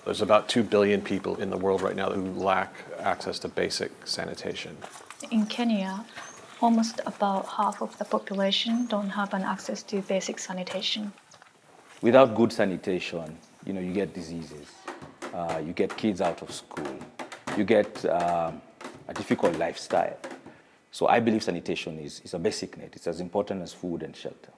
There's about 2 billion people in the world right now who lack access to basic sanitation. In Kenya, almost about half of the population don't have an access to basic sanitation. Without good sanitation, you get diseases, you get kids out of school, you get a difficult lifestyle. So I believe sanitation is a basic need. It's as important as food and shelter.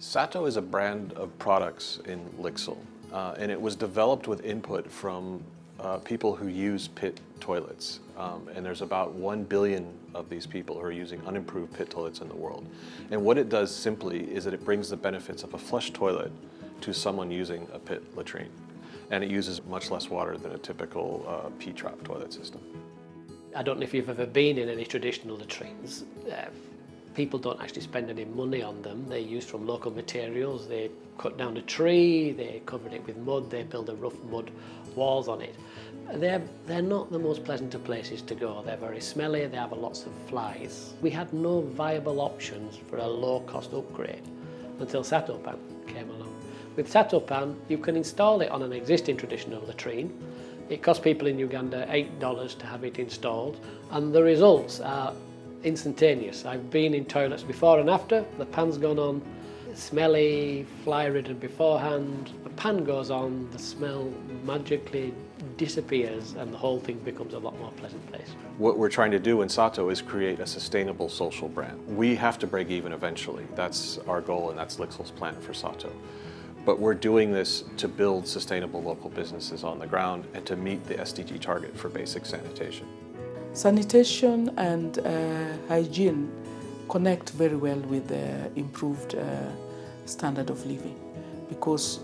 SATO is a brand of products in LIXIL, and it was developed with input from people who use pit toilets. And there's about 1 billion of these people who are using unimproved pit toilets in the world. And what it does simply is that it brings the benefits of a flush toilet to someone using a pit latrine. And it uses much less water than a typical P-trap toilet system. I don't know if you've ever been in any traditional latrines. People don't actually spend any money on them. They're used from local materials. They cut down a tree, they covered it with mud, they build a rough mud walls on it. They're not the most pleasant of places to go. They're very smelly, they have lots of flies. We had no viable options for a low-cost upgrade until SATO Pan came along. With SATO Pan, you can install it on an existing traditional latrine. It costs people in Uganda $8 to have it installed, and the results are instantaneous. I've been in toilets before and after. The pan's gone on, smelly, fly-ridden beforehand. The pan goes on, the smell magically disappears, and the whole thing becomes a lot more pleasant place. What we're trying to do in SATO is create a sustainable social brand. We have to break even eventually. That's our goal, and that's LIXIL's plan for SATO. But we're doing this to build sustainable local businesses on the ground and to meet the SDG target for basic sanitation. Sanitation and hygiene connect very well with the improved standard of living, because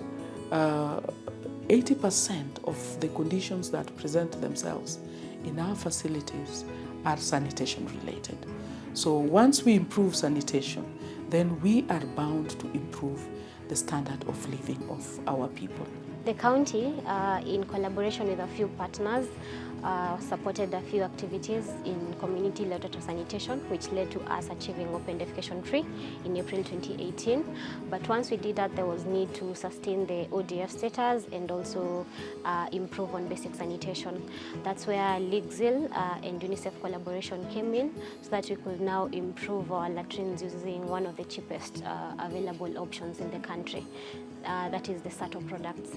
80% of the conditions that present themselves in our facilities are sanitation related. So once we improve sanitation, then we are bound to improve the standard of living of our people. The county, in collaboration with a few partners, supported a few activities in community-led water sanitation, which led to us achieving open defecation free in April 2018. But once we did that, there was need to sustain the ODF status and also improve on basic sanitation. That's where LIXIL and UNICEF collaboration came in, so that we could now improve our latrines using one of the cheapest available options in the country. That is the SATO products.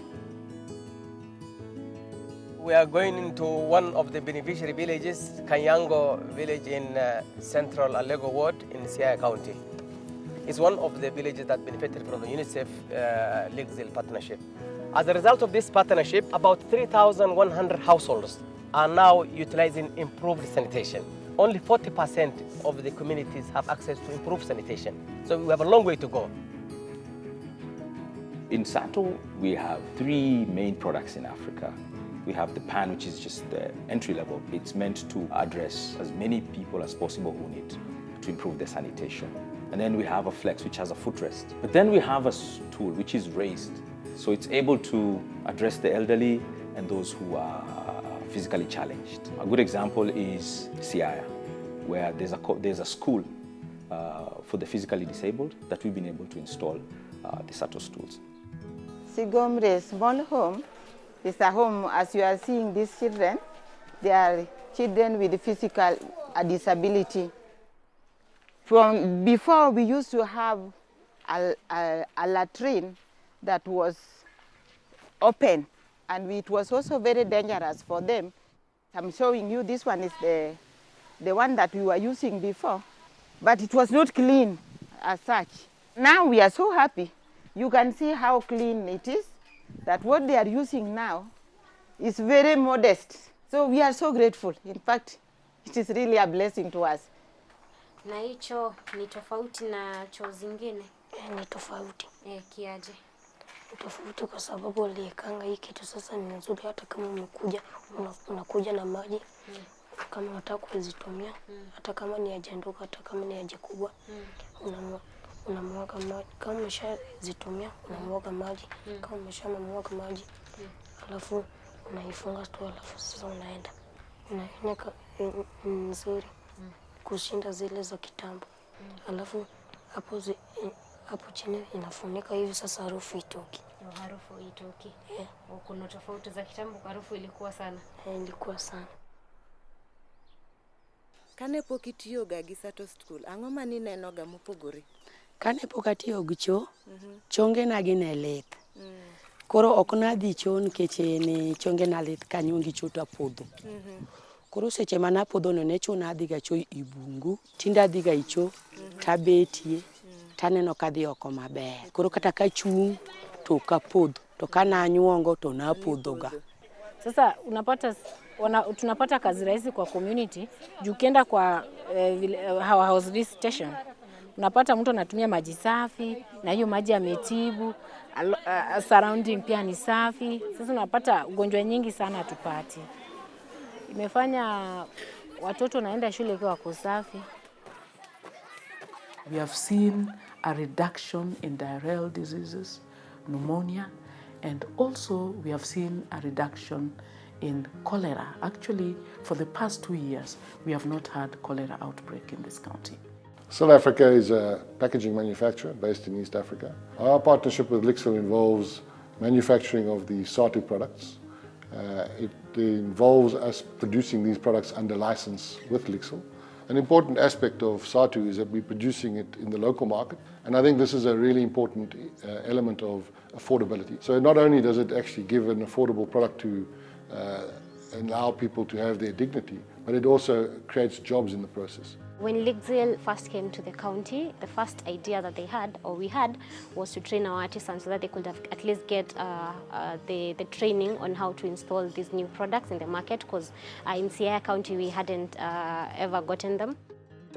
We are going into one of the beneficiary villages, Kanyango village in central Alego ward in Siaya County. It's one of the villages that benefited from the UNICEF LIXIL partnership. As a result of this partnership, about 3,100 households are now utilizing improved sanitation. Only 40% of the communities have access to improved sanitation. So we have a long way to go. In SATO, we have 3 main products in Africa. We have the pan, which is just the entry level. It's meant to address as many people as possible who need to improve their sanitation. And then we have a flex, which has a footrest. But then we have a stool, which is raised. So it's able to address the elderly and those who are physically challenged. A good example is Siaya, where there's a school for the physically disabled that we've been able to install the SATO stools. Sigomre Small Home is a home, as you are seeing these children, they are children with physical disability. From before, we used to have a latrine that was open, and it was also very dangerous for them. I'm showing you, this one is the one that we were using before, but it was not clean as such. Now we are so happy. You can see how clean it is, that what they are using now is very modest. So we are so grateful. In fact, it is really a blessing to us. Na hicho ni tofauti na choo zingine? Ni tofauti. Kiaje? Ni tofauti kwa sababu waliekanga hii kitu sasa ni nzuri, hata kama unakuja na maji, kama unataka kuzitumia, hata kama ni haja ndogo, hata kama ni haja kubwa, unamwaga maji. Kama umeshazitumia, unamwaga maji. Kama umeshamwaga maji, alafu unaifunga tu, alafu sasa unaenda. Inaoneka nzuri kushinda zile za kitambo. alafu hapo chini inafunika hivi, sasa harufu itoki. Harufu itoki. Kuna tofauti za kitambo, harufu ilikuwa sana. Ilikuwa sana. Kane pok itiyo ga gi SATO school, ang'o mani neno ga mopogore? Kane pok atiyo gi cho, chonge na gi ne lith. Koro ok nadhi cho nikech ne chonge na lith kanyongi cho to apodho. Koro seche mana podho no ne chuna adhi ga cho i bungu, tinda adhi ga icho, tabetie, taneno kadhi oko maber. Koro kata ka chung to kapodho, to kana anyuongo to napodho ga. Sasa tunapata kazi rahisi kwa community. Ukienda kwa house visitation, unapata mtu anatumia maji safi na hiyo maji yametibu, surrounding pia ni safi. Sasa unapata ugonjwa nyingi sana tupati. Imefanya watoto naenda shule kwa wako safi. We have seen a reduction in diarrheal diseases, pneumonia, and also we have seen a reduction in cholera. Actually, for the past 2 years, we have not had cholera outbreak in this county. LIXIL Africa is a packaging manufacturer based in East Africa. Our partnership with LIXIL involves manufacturing of the SATO products. It involves us producing these products under license with LIXIL. An important aspect of SATO is that we're producing it in the local market, and I think this is a really important element of affordability. So not only does it actually give an affordable product to allow people to have their dignity, but it also creates jobs in the process. When LIXIL first came to the county, the first idea that they had, or we had, was to train our artisans so that they could have at least get the training on how to install these new products in the market, because in Siaya County we hadn't ever gotten them.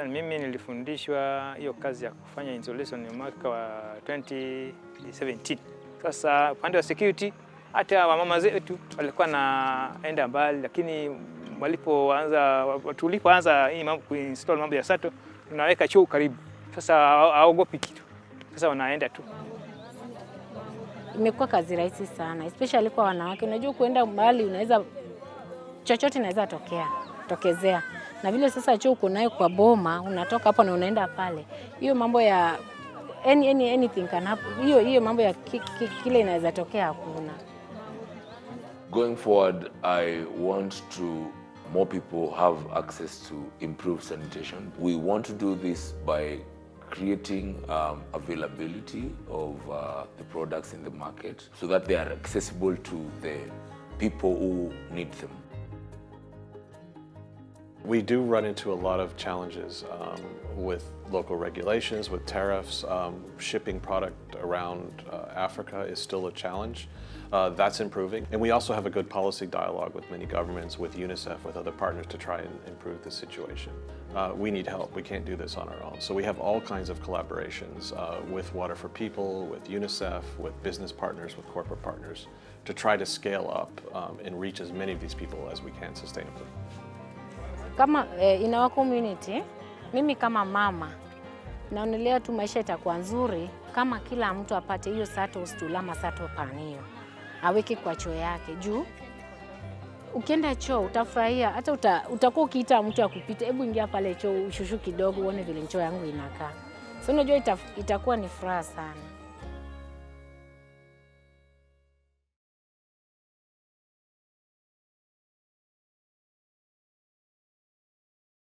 Mimi nilifundishwa hiyo kazi ya kufanya installation mwaka wa 2017. Sasa upande wa security, hata wamama zetu walikuwa naenda mbali, lakini tulipoanza hii mambo kuinstall mambo ya SATO, tunaweka choo karibu. Sasa haogopi kitu. Sasa wanaenda tu. Imekuwa kazi rahisi sana, especially kwa wanawake. Unajua kuenda mbali unaweza chochote inaweza tokezea. Na vile sasa choo uko nayo kwa boma, unatoka hapo na unaenda pale. Hiyo mambo ya anything can happen. Hiyo mambo ya kile inaweza tokea hakuna. Going forward, I want more people have access to improved sanitation. We want to do this by creating availability of the products in the market so that they are accessible to the people who need them. We do run into a lot of challenges with local regulations, with tariffs. Shipping product around Africa is still a challenge. That's improving. And we also have a good policy dialogue with many governments, with UNICEF, with other partners to try and improve the situation. We need help. We can't do this on our own. So we have all kinds of collaborations with Water for People, with UNICEF, with business partners, with corporate partners to try to scale up and reach as many of these people as we can sustainably. Kama in our community, mimi kama mama naonelea tu maisha itakuwa nzuri kama kila mtu apate hiyo SATO stool ama SATO pan hiyo. Aweke kwa choo yake juu. Ukienda choo utafurahia, hata utakuwa ukiita mtu akupita, hebu ingia pale choo ushushu kidogo uone vile choo yangu inakaa. So unajua itakuwa ni furaha sana.